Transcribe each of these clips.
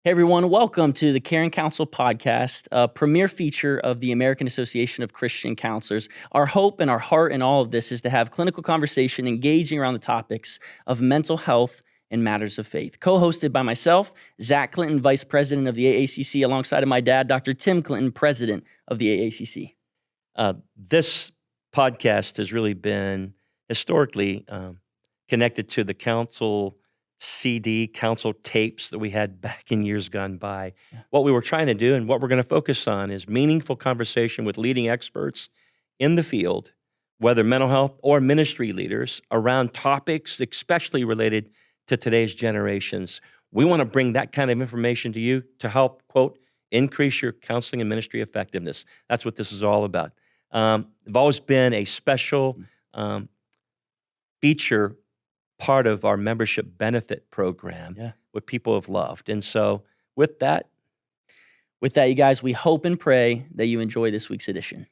Hey everyone, welcome to the Care and Counsel podcast, a premier feature of the American Association of Christian Counselors. Our hope and our heart in all of this is to have clinical conversation engaging around the topics of mental health and matters of faith. Co-hosted by myself, Zach Clinton, Vice President of the AACC, alongside of my dad, Dr. Tim Clinton, President of the AACC. This podcast has really been historically connected to the council council tapes that we had back in years gone by. Yeah. What we were trying to do and what we're going to focus on is meaningful conversation with leading experts in the field, whether mental health or ministry leaders, around topics especially related to today's generations. We want to bring that kind of information to you to help, quote, increase your counseling and ministry effectiveness. That's what this is all about. They've always been a special feature part of our membership benefit program, what people have loved. And so with that, you guys, we hope and pray that you enjoy this week's edition.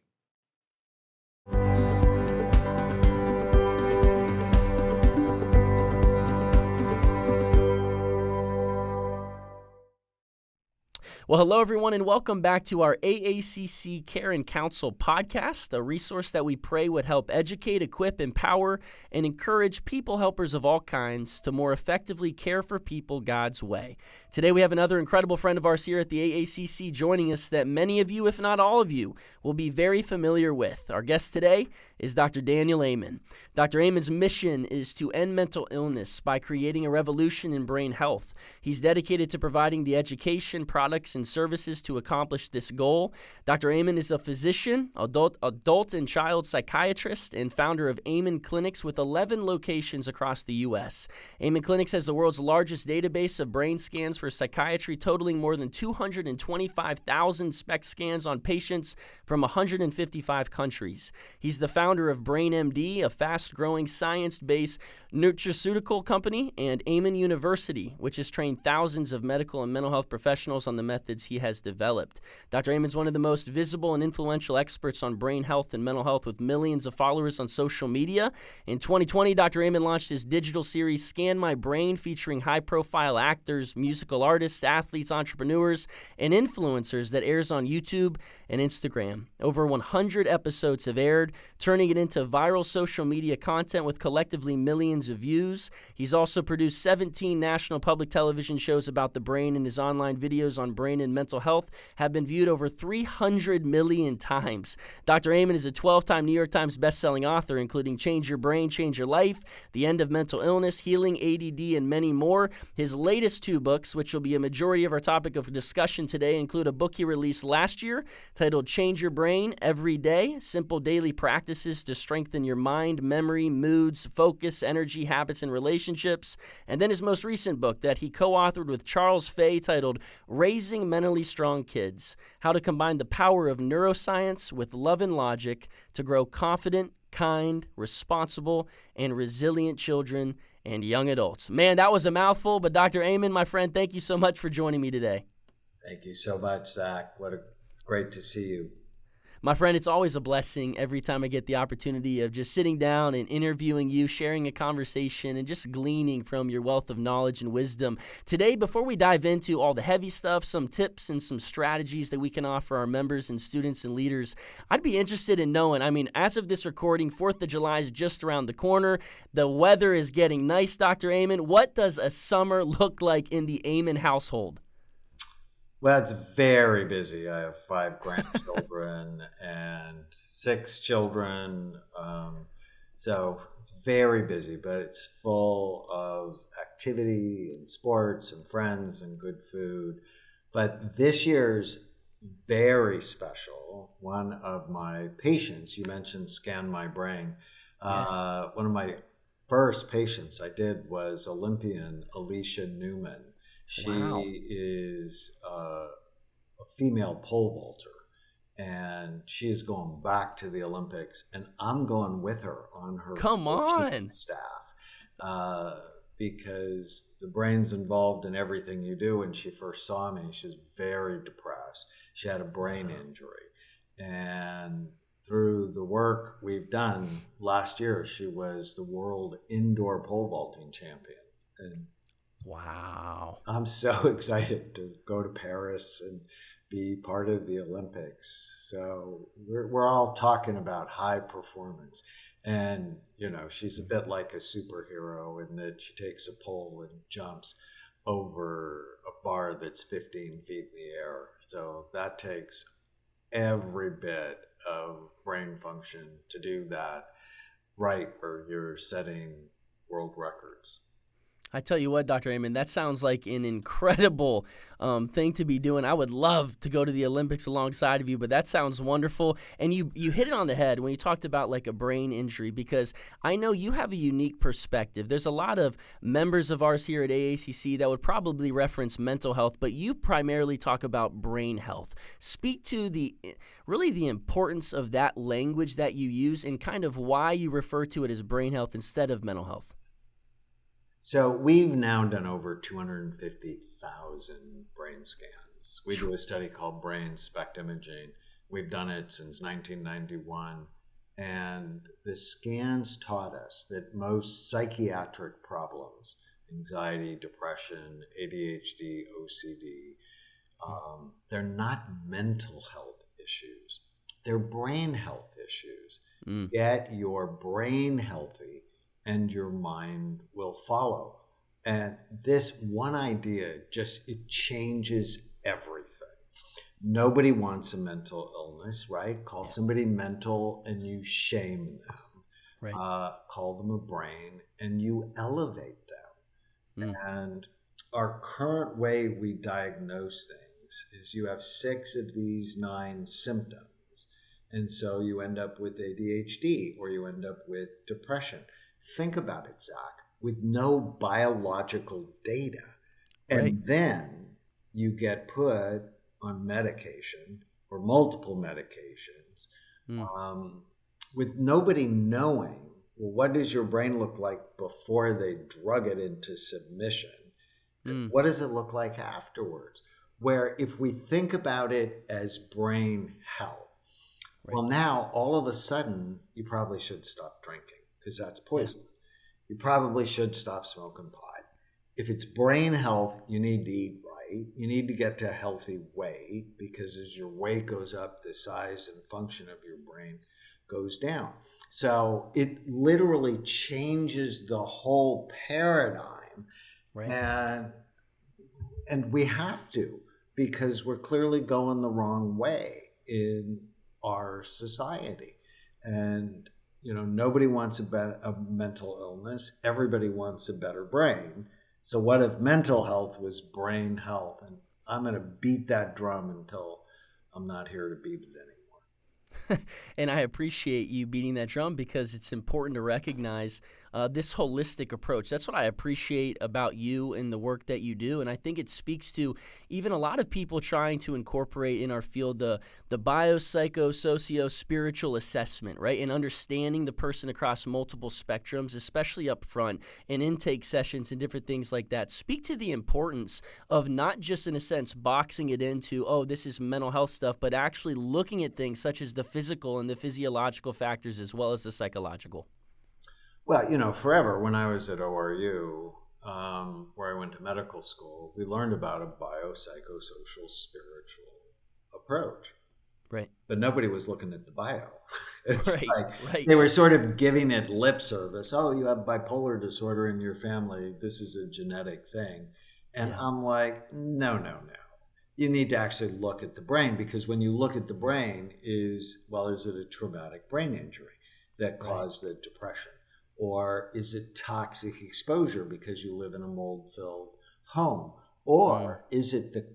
Well, hello, everyone, and welcome back to our AACC Care and Counsel podcast, a resource that we pray would help educate, equip, empower, and encourage people helpers of all kinds to more effectively care for people God's way. Today, we have another incredible friend of ours here at the AACC joining us that many of you, if not all of you, will be very familiar with. Our guest today is Dr. Daniel Amen. Dr. Amen's mission is to end mental illness by creating a revolution in brain health. He's dedicated to providing the education, products, and services to accomplish this goal. Dr. Amen is a physician, adult and child psychiatrist, and founder of Amen Clinics with 11 locations across the U.S. Amen Clinics has the world's largest database of brain scans for psychiatry, totaling more than 225,000 SPECT scans on patients from 155 countries. He's the founder of BrainMD, a fast-growing science-based nutraceutical company, and Amen University, which has trained thousands of medical and mental health professionals on the methods he has developed. Dr. Amen's one of the most visible and influential experts on brain health and mental health with millions of followers on social media. In 2020, Dr. Amen launched his digital series, Scan My Brain, featuring high-profile actors, musical artists, athletes, entrepreneurs, and influencers that airs on YouTube and Instagram. Over 100 episodes have aired, turning it into viral social media content with collectively millions of views. He's also produced 17 national public television shows about the brain, and his online videos on brain and mental health have been viewed over 300 million times. Dr. Amen is a 12-time New York Times bestselling author, including Change Your Brain, Change Your Life, The End of Mental Illness, Healing ADD, and many more. His latest two books, which will be a majority of our topic of discussion today, include a book he released last year titled Change Your Brain Every Day, Simple Daily Practices to Strengthen Your Mind, Memory, Moods, Focus, Energy, Habits, and Relationships, and then his most recent book that he co-authored with Charles Fay titled Raising Mentally Strong Kids, How to Combine the Power of Neuroscience with Love and Logic to Grow Confident, Kind, Responsible, and Resilient Children and Young Adults. Man, that was a mouthful, but Dr. Amen, my friend, thank you so much for joining me today. Thank you so much, Zach. It's great to see you. My friend, it's always a blessing every time I get the opportunity of just sitting down and interviewing you, sharing a conversation, and just gleaning from your wealth of knowledge and wisdom. Today, before we dive into all the heavy stuff, some tips and some strategies that we can offer our members and students and leaders, I'd be interested in knowing, as of this recording, 4th of July is just around the corner. The weather is getting nice, Dr. Amen. What does a summer look like in the Amen household? Well, it's very busy. I have 5 grandchildren and 6 children. So it's very busy, but it's full of activity and sports and friends and good food. But this year's very special. One of my patients, you mentioned Scan My Brain. Yes. One of my first patients I did was Olympian Alicia Newman. She Wow. is a female pole vaulter, and she is going back to the Olympics, and I'm going with her on her Come on. staff because the brain's involved in everything you do. When she first saw me, she was very depressed. She had a brain injury, and through the work we've done last year, she was the world indoor pole vaulting champion. And Wow. I'm so excited to go to Paris and be part of the Olympics. So we're all talking about high performance. And, she's a bit like a superhero in that she takes a pole and jumps over a bar that's 15 feet in the air. So that takes every bit of brain function to do that right, or you're setting world records. I tell you what, Dr. Amen, that sounds like an incredible thing to be doing. I would love to go to the Olympics alongside of you, but that sounds wonderful. And you hit it on the head when you talked about like a brain injury, because I know you have a unique perspective. There's a lot of members of ours here at AACC that would probably reference mental health, but you primarily talk about brain health. Speak to the importance of that language that you use and kind of why you refer to it as brain health instead of mental health. So we've now done over 250,000 brain scans. We do a study called brain SPECT imaging. We've done it since 1991. And the scans taught us that most psychiatric problems, anxiety, depression, ADHD, OCD, they're not mental health issues. They're brain health issues. Get your brain healthy and your mind will follow. And this one idea it changes everything. Nobody wants a mental illness, right? Call somebody mental and you shame them. Right. Call them a brain and you elevate them. And our current way we diagnose things is you have 6 of these 9 symptoms. And so you end up with ADHD or you end up with depression. Think about it, Zach, with no biological data. And right. Then you get put on medication or multiple medications with nobody knowing, well, what does your brain look like before they drug it into submission? What does it look like afterwards? Where if we think about it as brain health, right. Well, now all of a sudden you probably should stop drinking, because that's poison. You probably should stop smoking pot. If it's brain health, you need to eat right. You need to get to a healthy weight, because as your weight goes up, the size and function of your brain goes down. So it literally changes the whole paradigm. Right. And we have to, because we're clearly going the wrong way in our society. And nobody wants a mental illness. Everybody wants a better brain. So what if mental health was brain health? And I'm going to beat that drum until I'm not here to beat it anymore. And I appreciate you beating that drum, because it's important to recognize this holistic approach. That's what I appreciate about you and the work that you do. And I think it speaks to even a lot of people trying to incorporate in our field the biopsycho-socio-spiritual assessment, right? And understanding the person across multiple spectrums, especially up front in intake sessions and different things like that. Speak to the importance of not just, in a sense, boxing it into, oh, this is mental health stuff, but actually looking at things such as the physical and the physiological factors as well as the psychological. Well, forever when I was at ORU, where I went to medical school, we learned about a biopsychosocial spiritual approach. Right. But nobody was looking at the bio. It's right. They were sort of giving it lip service. Oh, you have bipolar disorder in your family. This is a genetic thing. And I'm like, no. You need to actually look at the brain, because when you look at the brain is it a traumatic brain injury that caused the depression? Or is it toxic exposure because you live in a mold-filled home? Or is it the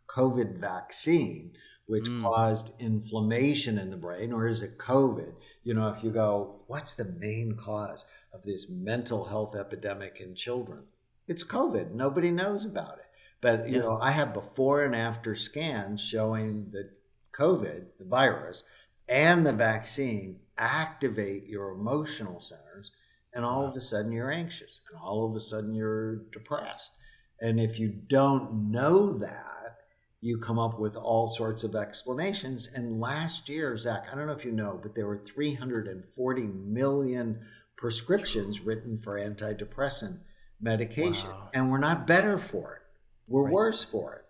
COVID vaccine, which caused inflammation in the brain? Or is it COVID? If you go, what's the main cause of this mental health epidemic in children? It's COVID. Nobody knows about it. But, I have before and after scans showing that COVID, the virus, and the vaccine activate your emotional centers. And all of a sudden you're anxious, and all of a sudden you're depressed. And if you don't know that, you come up with all sorts of explanations. And last year, Zach, I don't know if you know, but there were 340 million prescriptions written for antidepressant medication, Wow. and we're not better for it. We're Right. worse for it.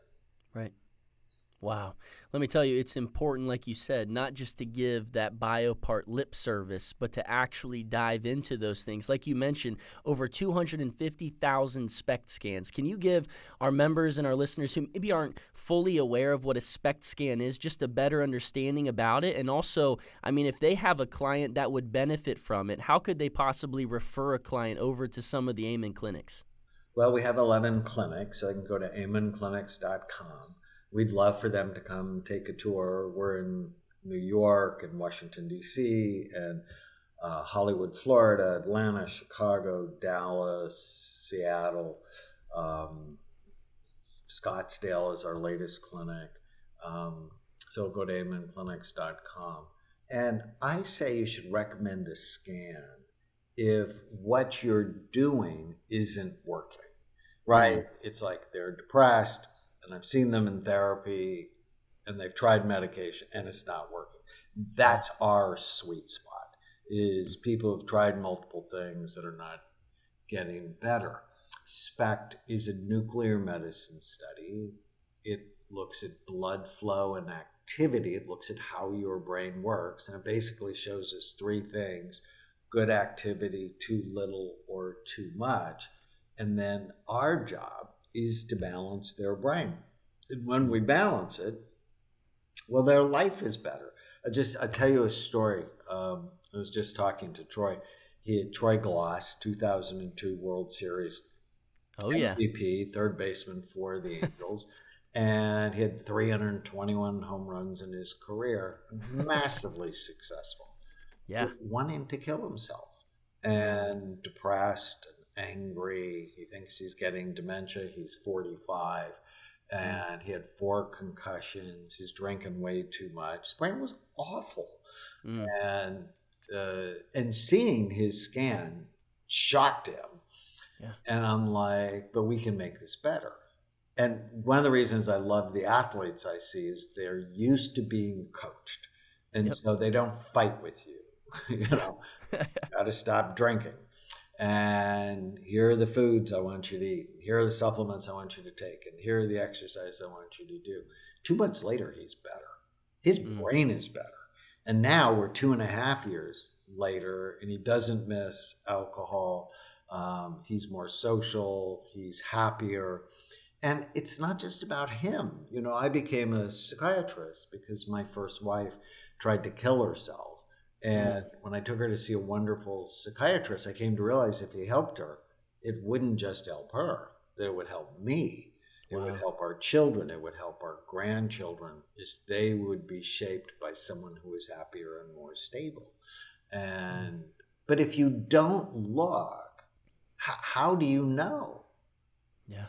Right. Wow. Let me tell you, it's important, like you said, not just to give that bio part lip service, but to actually dive into those things. Like you mentioned, over 250,000 SPECT scans. Can you give our members and our listeners who maybe aren't fully aware of what a SPECT scan is, just a better understanding about it? And also, I mean, if they have a client that would benefit from it, how could they possibly refer a client over to some of the Amen clinics? Well, we have 11 clinics, so they can go to amenclinics.com. We'd love for them to come take a tour. We're in New York and Washington, D.C., and Hollywood, Florida, Atlanta, Chicago, Dallas, Seattle. Scottsdale is our latest clinic. So go to amenclinics.com. And I say you should recommend a scan if what you're doing isn't working, right? It's like they're depressed, and I've seen them in therapy, and they've tried medication, and it's not working. That's our sweet spot, is people who've tried multiple things that are not getting better. SPECT is a nuclear medicine study. It looks at blood flow and activity. It looks at how your brain works, and it basically shows us three things: good activity, too little, or too much. And then our job is to balance their brain. And when we balance it, well, their life is better. I'll tell you a story. I was just talking to Troy. He had Troy Glass, 2002 World Series Oh, yeah. MVP, third baseman for the Angels. And he had 321 home runs in his career, massively successful. Yeah. Wanting to kill himself, and depressed and angry. He thinks he's getting dementia. He's 45, and he had 4 concussions. He's drinking way too much. His brain was awful. And seeing his scan shocked him. Yeah. And I'm like, but we can make this better. And one of the reasons I love the athletes I see is they're used to being coached. And so they don't fight with you. Got to stop drinking. And here are the foods I want you to eat. Here are the supplements I want you to take. And here are the exercises I want you to do. 2 months later, he's better. His brain is better. And now we're 2.5 years later, and he doesn't miss alcohol. He's more social. He's happier. And it's not just about him. I became a psychiatrist because my first wife tried to kill herself. And when I took her to see a wonderful psychiatrist, I came to realize if he helped her, it wouldn't just help her, that it would help me. It would help our children. It would help our grandchildren, as they would be shaped by someone who is happier and more stable. But if you don't look, how do you know? Yeah.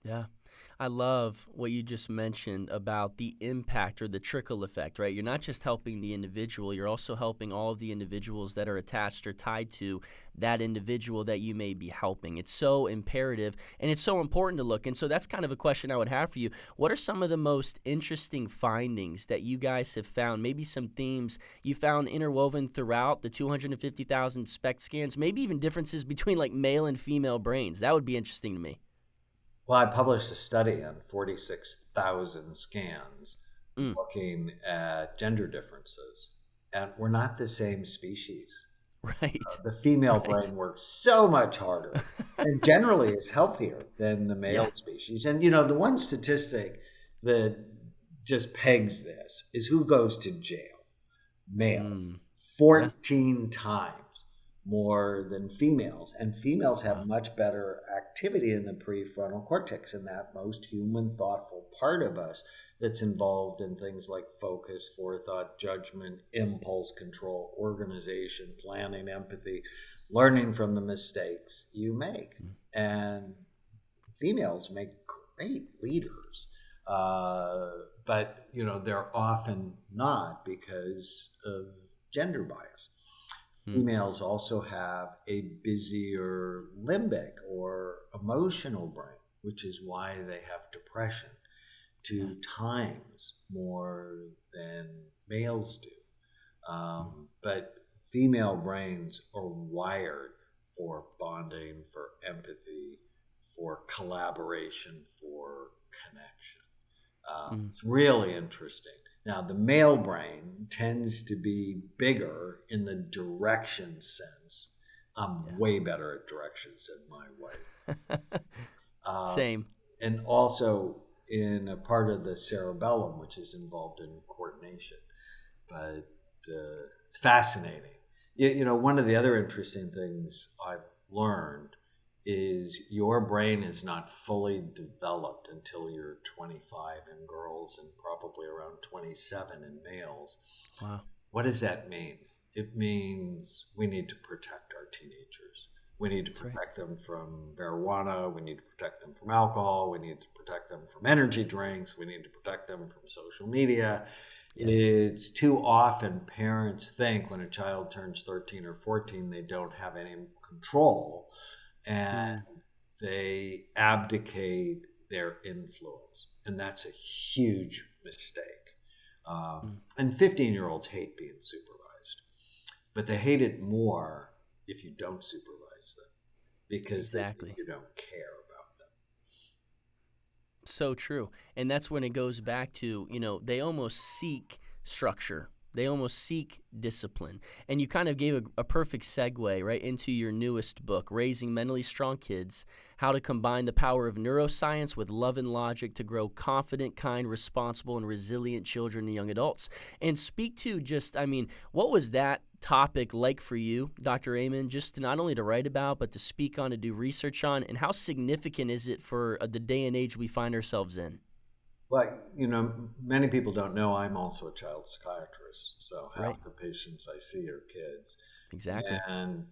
Yeah. I love what you just mentioned about the impact or the trickle effect, right? You're not just helping the individual, you're also helping all of the individuals that are attached or tied to that individual that you may be helping. It's so imperative and it's so important to look. And so that's kind of a question I would have for you. What are some of the most interesting findings that you guys have found? Maybe some themes you found interwoven throughout the 250,000 SPECT scans, maybe even differences between like male and female brains. That would be interesting to me. Well, I published a study on 46,000 scans looking at gender differences, and we're not the same species. Right. The female brain works so much harder and generally is healthier than the male species. And, the one statistic that just pegs this is who goes to jail. Males. 14 times more than females. And females have much better activity in the prefrontal cortex, in that most human, thoughtful part of us that's involved in things like focus, forethought, judgment, impulse control, organization, planning, empathy, learning from the mistakes you make. And females make great leaders. But, they're often not because of gender bias. Females also have a busier limbic or emotional brain, which is why they have depression 2 times more than males do. But female brains are wired for bonding, for empathy, for collaboration, for connection. It's really interesting. Now, the male brain tends to be bigger in the direction sense. I'm way better at directions than my wife. Same. And also in a part of the cerebellum, which is involved in coordination. But it's fascinating. You know, one of the other interesting things I've learned is your brain is not fully developed until you're 25 in girls and probably around 27 in males. Wow. What does that mean? It means we need to protect our teenagers. We need to protect them from marijuana. We need to protect them from alcohol. We need to protect them from energy drinks. We need to protect them from social media. Yes. It's too often parents think when a child turns 13 or 14, they don't have any control, and they abdicate their influence. And that's a huge mistake. And 15-year-olds hate being supervised, but they hate it more if you don't supervise them, because they think you don't care about them. So true. And that's when it goes back to, you know, they almost seek structure. They almost seek discipline. And you kind of gave a perfect segue right into your newest book, Raising Mentally Strong Kids, How to Combine the Power of Neuroscience with Love and Logic to Grow Confident, Kind, Responsible, and Resilient Children and Young Adults. And speak to just, I mean, what was that topic like for you, Dr. Amen, just to not only to write about, but to speak on, to do research on, and how significant is it for the day and age we find ourselves in? Well, you know, many people don't know I'm also a child psychiatrist. So half the patients I see are kids. Exactly. And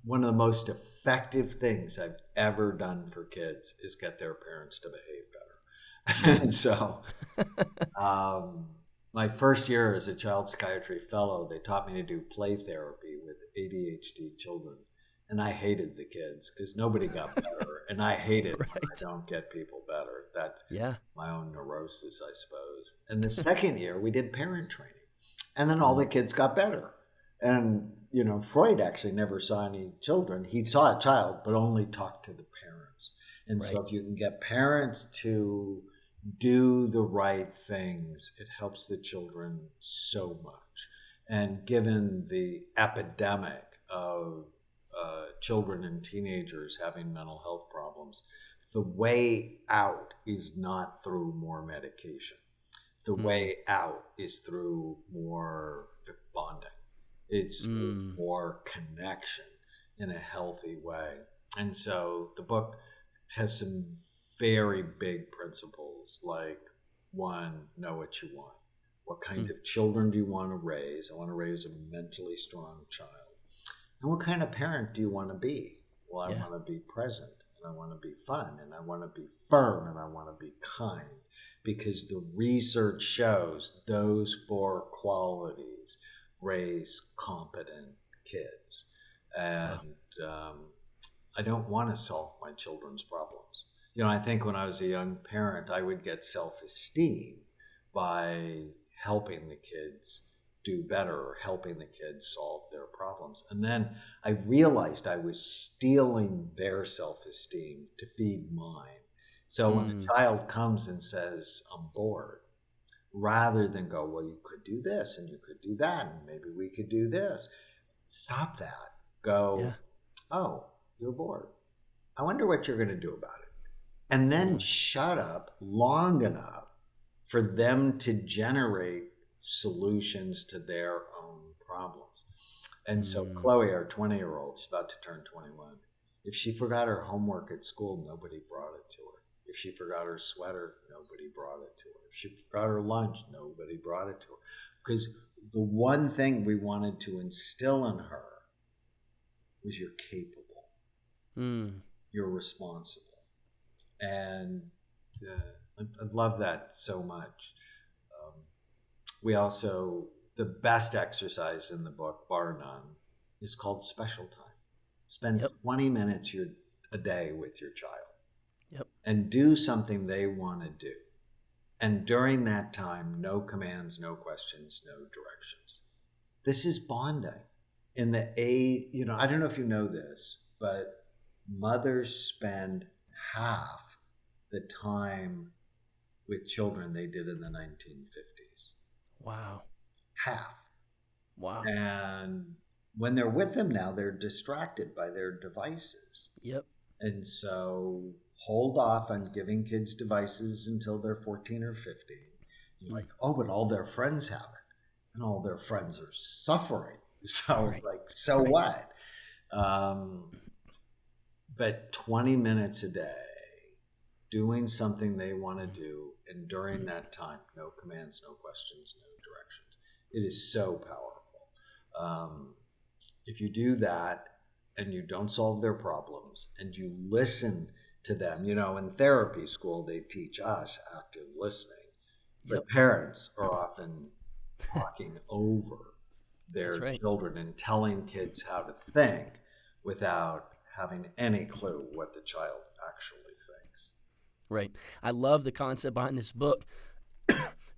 one of the most effective things I've ever done for kids is get their parents to behave better. And so my first year as a child psychiatry fellow, they taught me to do play therapy with ADHD children. And I hated the kids because nobody got better. And I hate it when I don't get people better. That's my own neurosis, I suppose. And the second year, we did parent training. And then all the kids got better. And, you know, Freud actually never saw any children. He saw a child, but only talked to the parents. And so if you can get parents to do the right things, it helps the children so much. And given the epidemic of children and teenagers having mental health problems, the way out is not through more medication. The way out is through more bonding. It's through more connection in a healthy way. And so the book has some very big principles, like one, know what you want. What kind of children do you want to raise? I want to raise a mentally strong child. And what kind of parent do you want to be? Well, I want to be present, and I want to be fun, and I want to be firm, and I want to be kind, because the research shows those 4 qualities raise competent kids. And I don't want to solve my children's problems. You know, I think when I was a young parent, I would get self-esteem by helping the kids do better or helping the kids solve their problems. And then I realized I was stealing their self-esteem to feed mine. So when a child comes and says, I'm bored, rather than go, well, you could do this and you could do that, and maybe we could do this. Stop that. Go, oh, you're bored. I wonder what you're going to do about it. And then shut up long enough for them to generate solutions to their own problems. And so Chloe, our 20-year-old, she's about to turn 21. If she forgot her homework at school, nobody brought it to her. If she forgot her sweater, nobody brought it to her. If she forgot her lunch, nobody brought it to her. Because the one thing we wanted to instill in her was you're capable. You're responsible. And I love that so much. We also, the best exercise in the book, bar none, is called special time. Spend 20 minutes a day with your child and do something they want to do. And during that time, no commands, no questions, no directions. This is bonding. In the I don't know if you know this, but mothers spend half the time with children they did in the 1950s. Wow. Half. Wow. And when they're with them now, they're distracted by their devices. Yep. And so hold off on giving kids devices until they're 14 or 15. You're like, oh, but all their friends have it. And all their friends are suffering. So so what? But 20 minutes a day, doing something they want to do, and during that time, no commands, no questions, no directions. It is so powerful. If you do that and you don't solve their problems and you listen to them, in therapy school, they teach us active listening, but parents are often talking over their children and telling kids how to think without having any clue what the child actually thinks. Right. I love the concept behind this book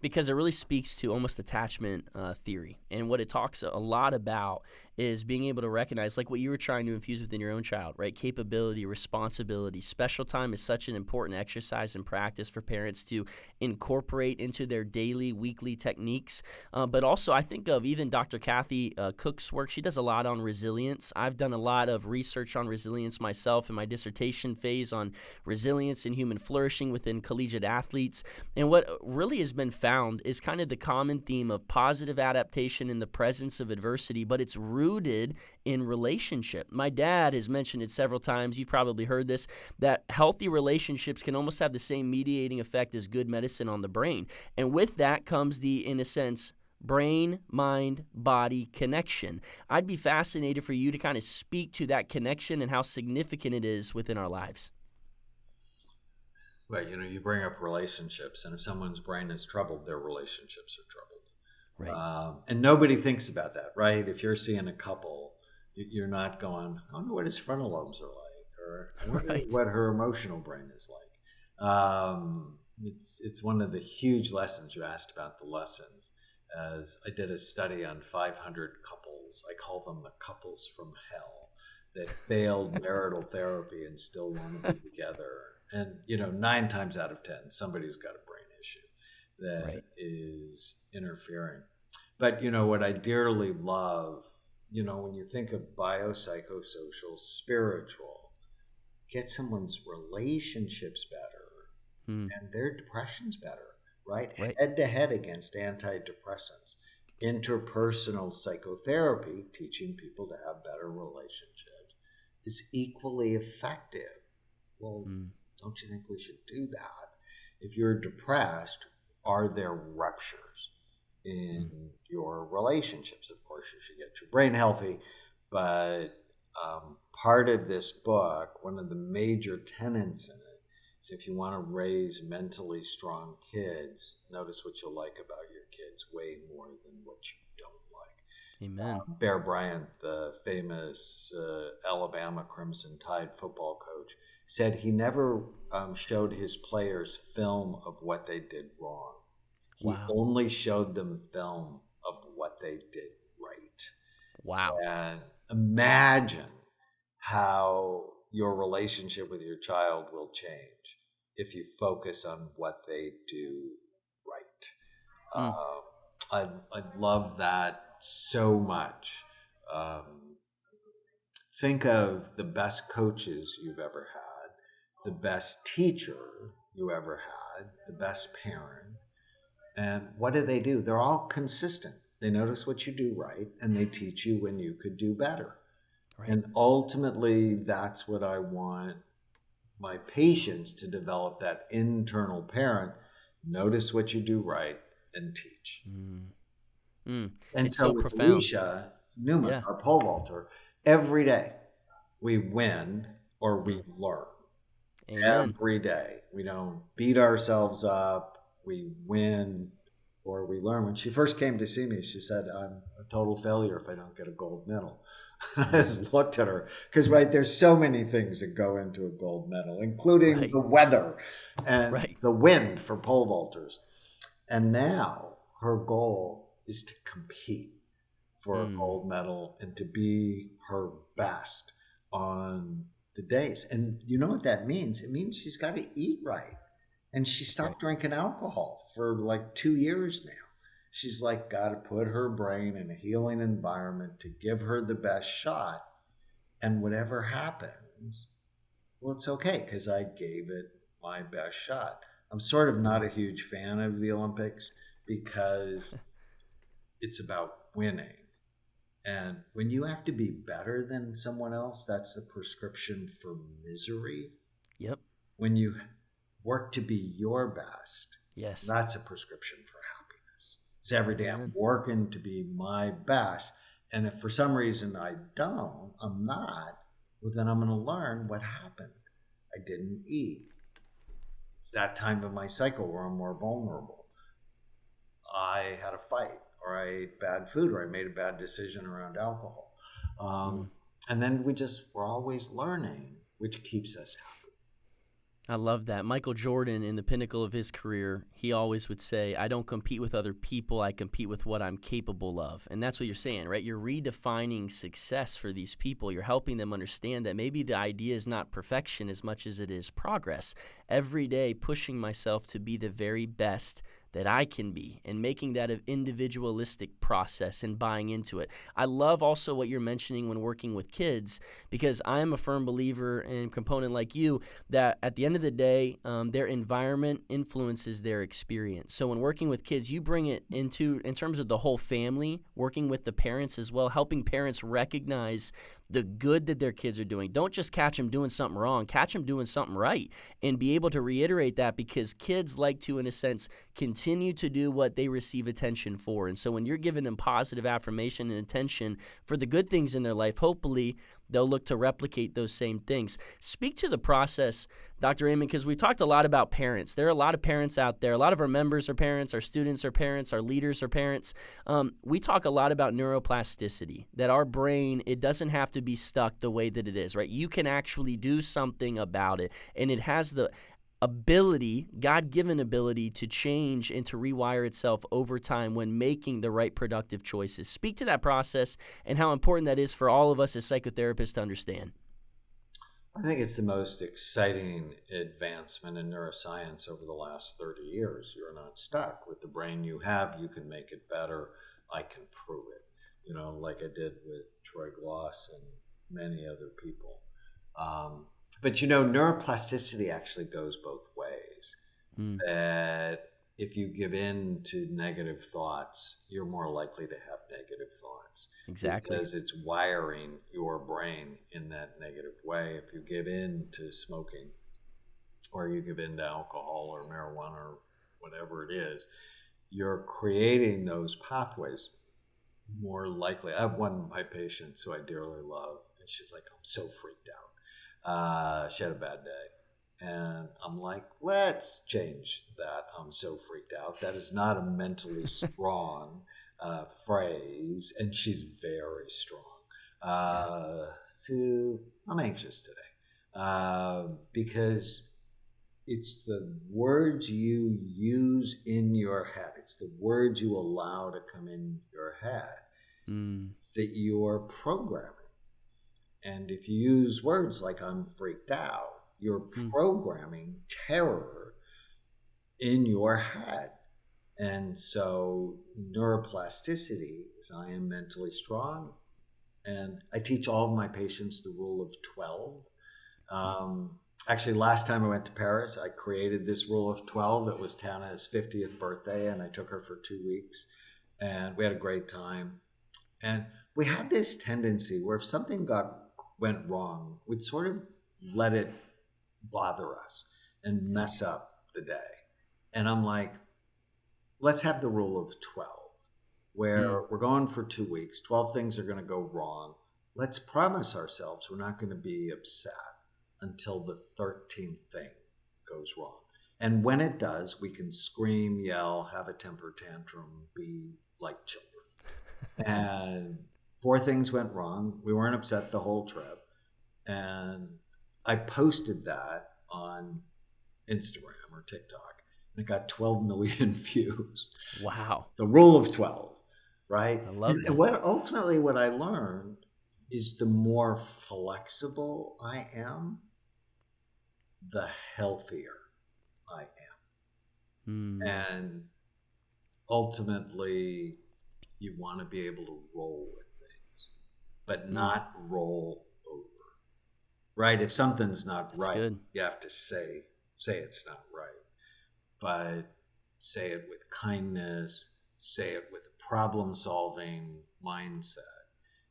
because it really speaks to almost attachment theory. And what it talks a lot about is being able to recognize, like what you were trying to infuse within your own child, right? Capability, responsibility. Special time is such an important exercise and practice for parents to incorporate into their daily, weekly techniques. But also, I think of even Dr. Kathy Cook's work. She does a lot on resilience. I've done a lot of research on resilience myself in my dissertation phase on resilience and human flourishing within collegiate athletes. And what really has been found is kind of the common theme of positive adaptation in the presence of adversity, but it's rooted in relationship. My dad has mentioned it several times. You've probably heard this, that healthy relationships can almost have the same mediating effect as good medicine on the brain. And with that comes the, in a sense, brain, mind, body connection. I'd be fascinated for you to kind of speak to that connection and how significant it is within our lives. Well, you bring up relationships, and if someone's brain is troubled, their relationships are troubled. Right. And nobody thinks about that, right? If you're seeing a couple, you're not going, I wonder what his frontal lobes are like, or I wonder what her emotional brain is like. It's one of the huge lessons you asked about, the lessons. As I did a study on 500 couples, I call them the couples from hell that failed marital therapy and still want to be together. And 9 times out of 10, somebody's got a brain issue that is interfering. But what I dearly love, when you think of biopsychosocial, spiritual, get someone's relationships better and their depression's better, right? Head to head against antidepressants. Interpersonal psychotherapy, teaching people to have better relationships, is equally effective. Well, don't you think we should do that? If you're depressed, are there ruptures in your relationships? Of course, you should get your brain healthy, but part of this book, one of the major tenets in it, is if you want to raise mentally strong kids, notice what you like about your kids way more than what you don't like. Amen. Bear Bryant, the famous Alabama Crimson Tide football coach, said he never showed his players film of what they did wrong. He only showed them film of what they did right. Wow. And imagine how your relationship with your child will change if you focus on what they do right. I love that so much. Think of the best coaches you've ever had, the best teacher you ever had, the best parent. And what do? They're all consistent. They notice what you do right, and they teach you when you could do better. Right. And ultimately, that's what I want my patients to develop, that internal parent. Notice what you do right and teach. And it's so with profound. Alicia Newman, our pole vaulter, every day we win or we learn. Amen. Every day. We don't beat ourselves up. We win or we learn. When she first came to see me, she said, I'm a total failure if I don't get a gold medal. I just looked at her because, there's so many things that go into a gold medal, including the weather and the wind for pole vaulters. And now her goal is to compete for a gold medal and to be her best. on the days. And you know what that means? It means she's got to eat right. And she stopped drinking alcohol for like 2 years now. She's like got to put her brain in a healing environment to give her the best shot. And whatever happens, well, it's okay because I gave it my best shot. I'm sort of not a huge fan of the Olympics because it's about winning. And when you have to be better than someone else, that's the prescription for misery. Yep. When you work to be your best, Yes. that's a prescription for happiness. It's every day I'm working to be my best. And if for some reason I'm not, well, then I'm going to learn what happened. I didn't eat. It's that time of my cycle where I'm more vulnerable. I had a fight, or I ate bad food, or I made a bad decision around alcohol. And then we're always learning, which keeps us happy. I love that. Michael Jordan, in the pinnacle of his career, he always would say, I don't compete with other people, I compete with what I'm capable of. And that's what you're saying, right? You're redefining success for these people. You're helping them understand that maybe the idea is not perfection as much as it is progress. Every day pushing myself to be the very best that I can be, and making that an individualistic process and buying into it. I love also what you're mentioning when working with kids, because I am a firm believer and component like you that at the end of the day, their environment influences their experience. So when working with kids, you bring it in terms of the whole family, working with the parents as well, helping parents recognize the good that their kids are doing. Don't just catch them doing something wrong, catch them doing something right, and be able to reiterate that, because kids like to, in a sense, continue to do what they receive attention for. And so when you're giving them positive affirmation and attention for the good things in their life, hopefully they'll look to replicate those same things. Speak to the process, Dr. Amen, because we talked a lot about parents. There are a lot of parents out there. A lot of our members are parents, our students are parents, our leaders are parents. We talk a lot about neuroplasticity, that our brain, it doesn't have to be stuck the way that it is, right? You can actually do something about it, and it has the ability, God-given ability, to change and to rewire itself over time when making the right productive choices. Speak to that process and how important that is for all of us as psychotherapists to understand. I think it's the most exciting advancement in neuroscience over the last 30 years. You're not stuck. With the brain you have, you can make it better. I can prove it, like I did with Troy Gloss and many other people. But neuroplasticity actually goes both ways. That if you give in to negative thoughts, you're more likely to have negative thoughts. Exactly. Because it's wiring your brain in that negative way. If you give in to smoking, or you give in to alcohol or marijuana or whatever it is, you're creating those pathways more likely. I have one of my patients who I dearly love, and she's like, I'm so freaked out. She had a bad day. And I'm like, let's change that. I'm so freaked out. That is not a mentally strong phrase. And she's very strong. So I'm anxious today because it's the words you use in your head. It's the words you allow to come in your head that you're programming. And if you use words like I'm freaked out, you're programming terror in your head. And so neuroplasticity is I am mentally strong. And I teach all of my patients the rule of 12. Actually, last time I went to Paris, I created this rule of 12. It was Tana's 50th birthday, and I took her for 2 weeks. And we had a great time. And we had this tendency where if something went wrong, we'd sort of let it bother us and mess up the day. And I'm like, let's have the rule of 12, where we're going for 2 weeks. 12 things are going to go wrong. Let's promise ourselves we're not going to be upset until the 13th thing goes wrong. And when it does, we can scream, yell, have a temper tantrum, be like children. And 4 things went wrong. We weren't upset the whole trip. And I posted that on Instagram or TikTok, and it got 12 million views. Wow. The rule of 12, right? I love that. Ultimately, what I learned is the more flexible I am, the healthier I am. And ultimately, you want to be able to roll with things, but not roll over, right? If something's not That's right, good. you have to say it's not right, but say it with kindness, say it with a problem-solving mindset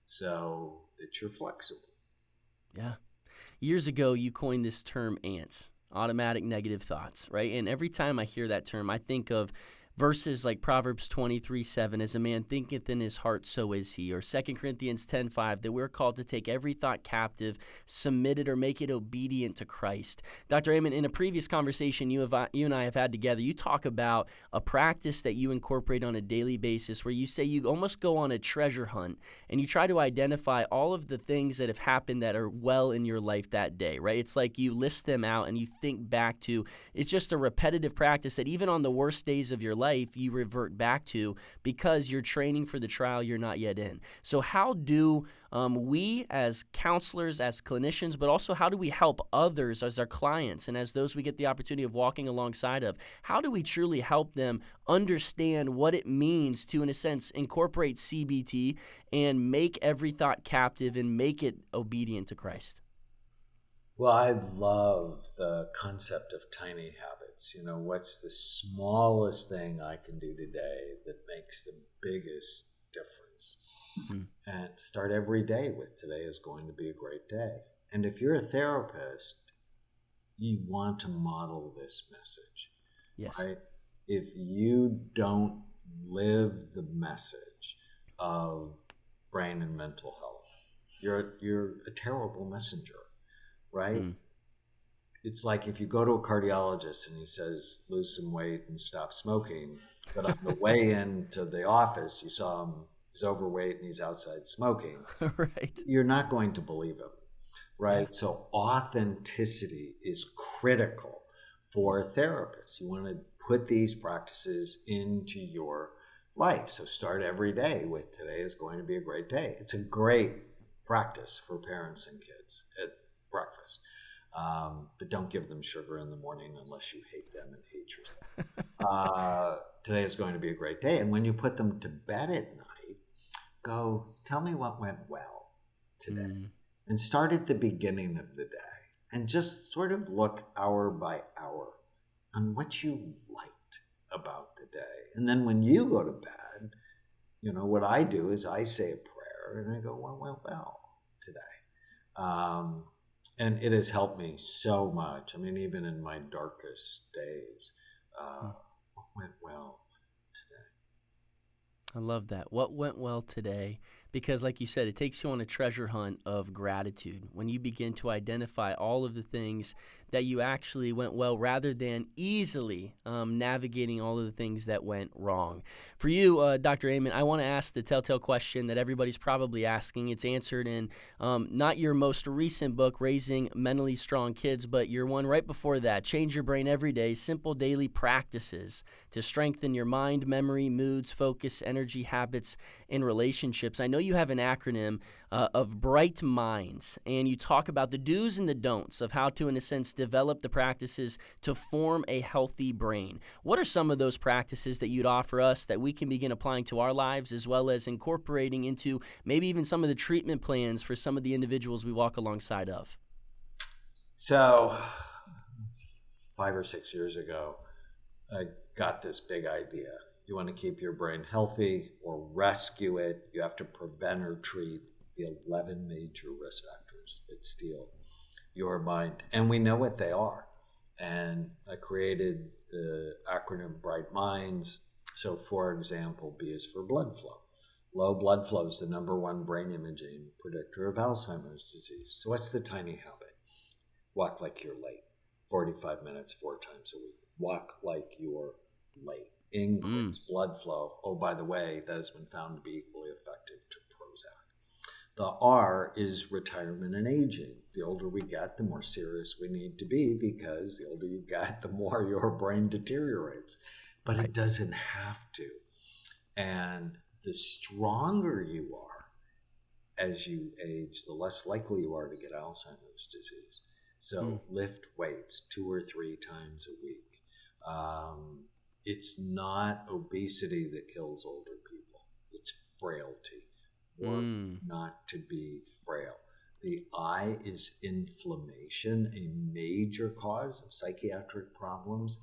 so that you're flexible. Yeah. Years ago, you coined this term ANTS, automatic negative thoughts, right? And every time I hear that term, I think of verses like Proverbs 23:7, as a man thinketh in his heart, so is he. Or 2 Corinthians 10:5, that we're called to take every thought captive, submit it, or make it obedient to Christ. Dr. Amen, in a previous conversation you and I have had together, you talk about a practice that you incorporate on a daily basis where you say you almost go on a treasure hunt and you try to identify all of the things that have happened that are well in your life that day, right? It's like you list them out and you think back to, it's just a repetitive practice that even on the worst days of your life, you revert back to because you're training for the trial you're not yet in. So how do we as counselors, as clinicians, but also how do we help others as our clients and as those we get the opportunity of walking alongside of, how do we truly help them understand what it means to, in a sense, incorporate CBT and make every thought captive and make it obedient to Christ? Well, I love the concept of tiny habits. What's the smallest thing I can do today that makes the biggest difference? And start every day with today is going to be a great day. And if you're a therapist, you want to model this message. Yes. Right? If you don't live the message of brain and mental health, you're a terrible messenger. Right? It's like if you go to a cardiologist and he says, lose some weight and stop smoking, but on the way into the office, you saw him, he's overweight and he's outside smoking. Right. You're not going to believe him. Right? Yeah. So authenticity is critical for therapists. You want to put these practices into your life. So start every day with today is going to be a great day. It's a great practice for parents and kids at breakfast, but don't give them sugar in the morning unless you hate them and hate yourself. Today is going to be a great day. And when you put them to bed at night, go, tell me what went well today. And start at the beginning of the day and just sort of look hour by hour on what you liked about the day. And then when you go to bed, what I do is I say a prayer and I go, what went well today? And it has helped me so much. I mean, even in my darkest days, what went well today? I love that. What went well today? Because like you said, it takes you on a treasure hunt of gratitude when you begin to identify all of the things that you actually went well rather than easily navigating all of the things that went wrong. For you, Dr. Amen, I want to ask the telltale question that everybody's probably asking. It's answered in not your most recent book, Raising Mentally Strong Kids, but your one right before that, Change Your Brain Every Day, Simple Daily Practices to Strengthen Your Mind, Memory, Moods, Focus, Energy, Habits, and Relationships. I know you have an acronym of Bright Minds, and you talk about the do's and the don'ts of how to, in a sense, develop the practices to form a healthy brain. What are some of those practices that you'd offer us that we can begin applying to our lives as well as incorporating into maybe even some of the treatment plans for some of the individuals we walk alongside of? So 5 or 6 years ago, I got this big idea. You want to keep your brain healthy or rescue it, you have to prevent or treat the 11 major risk factors that steal your mind. And we know what they are. And I created the acronym Bright Minds. So for example, B is for blood flow. Low blood flow is the number one brain imaging predictor of Alzheimer's disease. So what's the tiny habit? Walk like you're late. 45 minutes, 4 times a week. Walk like you're late. Increase blood flow. Oh, by the way, that has been found to be equally effective to Prozac. The R is retirement and aging. The older we get, the more serious we need to be because the older you get, the more your brain deteriorates. But it doesn't have to. And the stronger you are as you age, the less likely you are to get Alzheimer's disease. So lift weights 2 or 3 times a week. It's not obesity that kills older people. It's frailty, or not to be frail. The eye is inflammation, a major cause of psychiatric problems.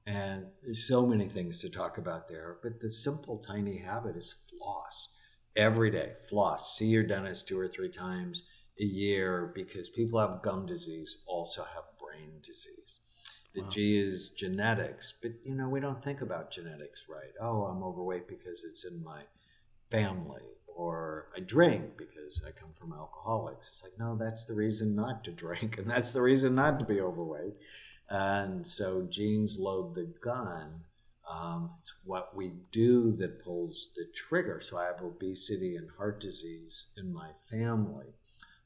And there's so many things to talk about there, but the simple, tiny habit is floss. Every day, floss. See your dentist 2 or 3 times a year, because people have gum disease also have brain disease. The G is genetics, but we don't think about genetics right. Oh, I'm overweight because it's in my family, or I drink because I come from alcoholics. It's like, no, that's the reason not to drink, and that's the reason not to be overweight. And so genes load the gun. It's what we do that pulls the trigger. So I have obesity and heart disease in my family.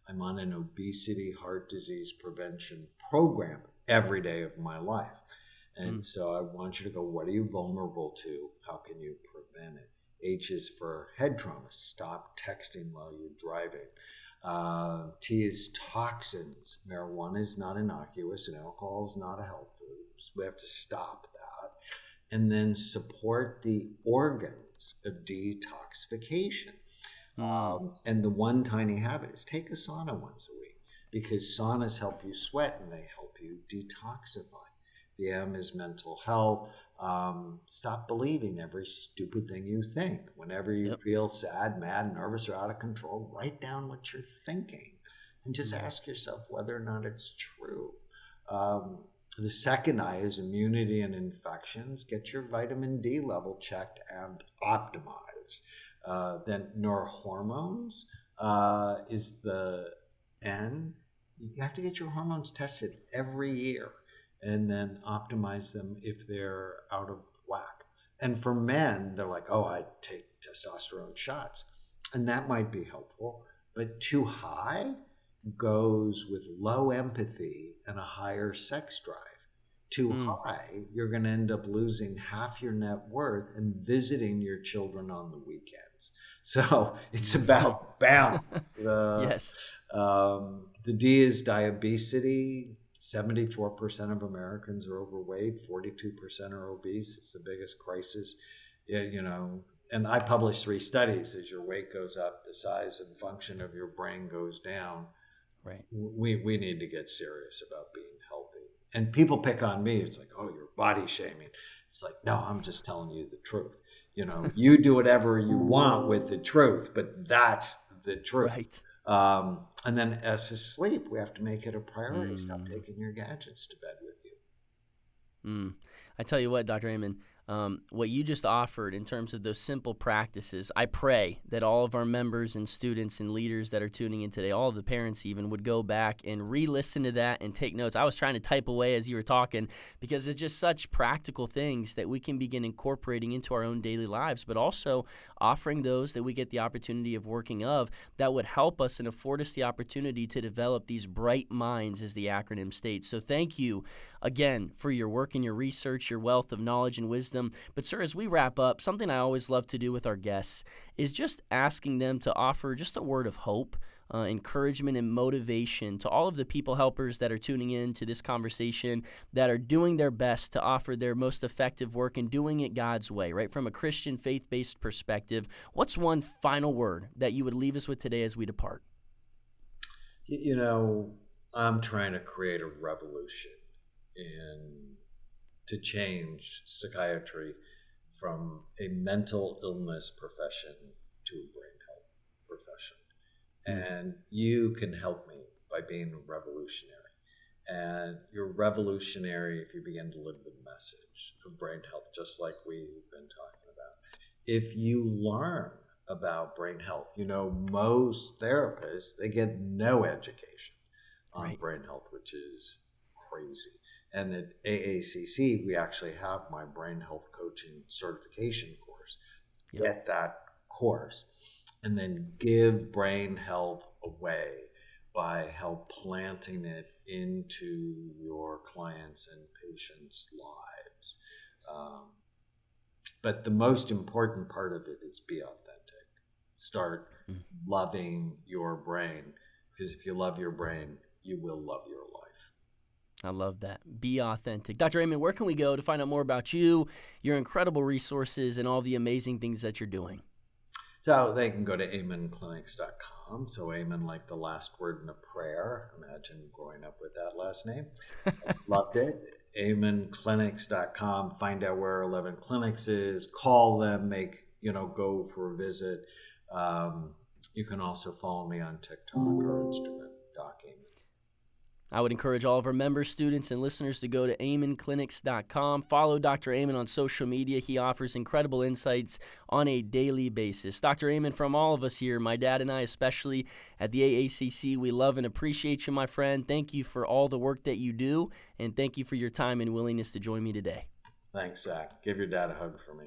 I'm on an obesity heart disease prevention program every day of my life. And so I want you to go, what are you vulnerable to? How can you prevent it? H is for head trauma. Stop texting while you're driving. T is toxins. Marijuana is not innocuous, and alcohol is not a health food. So we have to stop that. And then support the organs of detoxification. And the one tiny habit is take a sauna once a week, because saunas help you sweat and they help you detoxify. The M is mental health. Stop believing every stupid thing you think. Whenever you feel sad, mad, nervous, or out of control, write down what you're thinking and just ask yourself whether or not it's true. The second I is immunity and infections. Get your vitamin D level checked and optimized. Then neurohormones is the N. You have to get your hormones tested every year, and then optimize them if they're out of whack. And for men, they're like, oh, I take testosterone shots. And that might be helpful, but too high goes with low empathy and a higher sex drive. Too high, you're going to end up losing half your net worth and visiting your children on the weekends. So it's about balance. Yes. The D is diabesity. 74% of Americans are overweight, 42% are obese. It's the biggest crisis, and I published 3 studies. As your weight goes up, the size and function of your brain goes down. Right. We need to get serious about being healthy. And people pick on me. It's like, oh, you're body shaming. It's like, no, I'm just telling you the truth. You do whatever you want with the truth, but that's the truth. Right. And then S is sleep. We have to make it a priority. Stop taking your gadgets to bed with you. I tell you what, Dr. Amen, what you just offered in terms of those simple practices, I pray that all of our members and students and leaders that are tuning in today, all of the parents even, would go back and re-listen to that and take notes. I was trying to type away as you were talking, because it's just such practical things that we can begin incorporating into our own daily lives, but also offering those that we get the opportunity of working of that would help us and afford us the opportunity to develop these bright minds, as the acronym states. So thank you again for your work and your research, your wealth of knowledge and wisdom. But sir, as we wrap up, something I always love to do with our guests is just asking them to offer just a word of hope, encouragement, and motivation to all of the people helpers that are tuning in to this conversation, that are doing their best to offer their most effective work and doing it God's way, right? From a Christian faith-based perspective, what's one final word that you would leave us with today as we depart? I'm trying to create a revolution to change psychiatry from a mental illness profession to a brain health profession. And you can help me by being revolutionary. And you're revolutionary if you begin to live the message of brain health, just like we've been talking about. If you learn about brain health, most therapists, they get no education on brain health, which is crazy. And at AACC, we actually have my brain health coaching certification course. Get that course, and then give brain health away by planting it into your clients' and patients' lives. But the most important part of it is be authentic. Start loving your brain. Because if you love your brain, you will love your life. I love that. Be authentic. Dr. Amen, where can we go to find out more about you, your incredible resources, and all the amazing things that you're doing? So they can go to amenclinics.com. So Amen, like the last word in a prayer. Imagine growing up with that last name. Loved it. amenclinics.com. Find out where 11 Clinics is. Call them. Go for a visit. You can also follow me on TikTok or Instagram, Doc Amen. I would encourage all of our members, students, and listeners to go to amenclinics.com. Follow Dr. Amen on social media. He offers incredible insights on a daily basis. Dr. Amen, from all of us here, my dad and I especially at the AACC, we love and appreciate you, my friend. Thank you for all the work that you do, and thank you for your time and willingness to join me today. Thanks, Zach. Give your dad a hug for me.